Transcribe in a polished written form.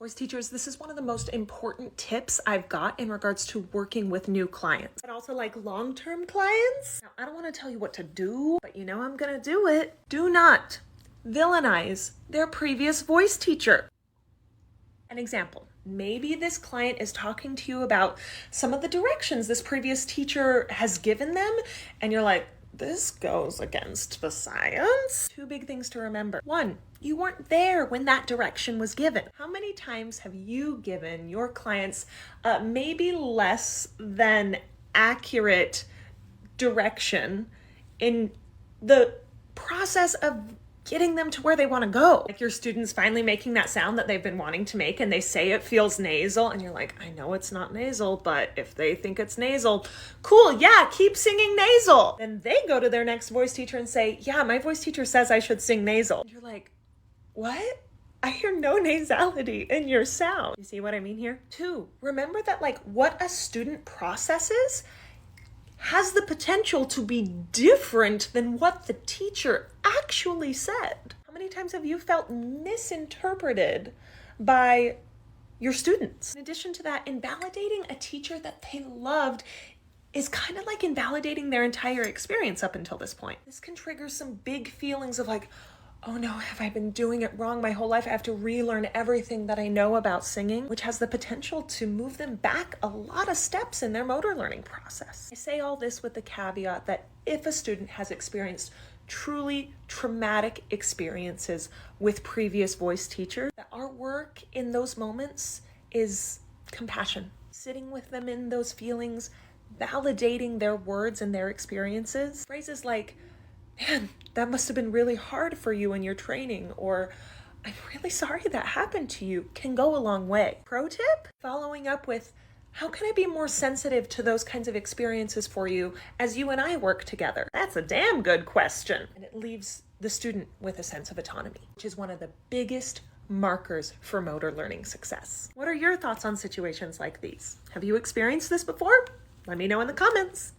Voice teachers, this is one of the most important tips I've got in regards to working with new clients, but also like long-term clients. Now, I don't want to tell you what to do, but you know I'm gonna do it. Do not villainize their previous voice teacher. An example, maybe this client is talking to you about some of the directions this previous teacher has given them, and you're like, this goes against the science. Two big things to remember. One, you weren't there when that direction was given. How many times have you given your clients maybe less than accurate direction in the process of getting them to where they want to go? Like your students finally making that sound that they've been wanting to make and they say it feels nasal and you're like, I know it's not nasal, but if they think it's nasal, cool, yeah, keep singing nasal. Then they go to their next voice teacher and say, yeah, my voice teacher says I should sing nasal. And you're like, what? I hear no nasality in your sound. You see what I mean here? Two, remember that like what a student processes has the potential to be different than what the teacher actually said. How many times have you felt misinterpreted by your students? In addition to that, invalidating a teacher that they loved is kind of like invalidating their entire experience up until this point. This can trigger some big feelings of like, oh no, have I been doing it wrong my whole life? I have to relearn everything that I know about singing, which has the potential to move them back a lot of steps in their motor learning process. I say all this with the caveat that if a student has experienced truly traumatic experiences with previous voice teachers, that our work in those moments is compassion. Sitting with them in those feelings, validating their words and their experiences. Phrases like, man, that must have been really hard for you in your training, or I'm really sorry that happened to you, can go a long way. Pro tip, following up with, how can I be more sensitive to those kinds of experiences for you as you and I work together? That's a damn good question. And it leaves the student with a sense of autonomy, which is one of the biggest markers for motor learning success. What are your thoughts on situations like these? Have you experienced this before? Let me know in the comments.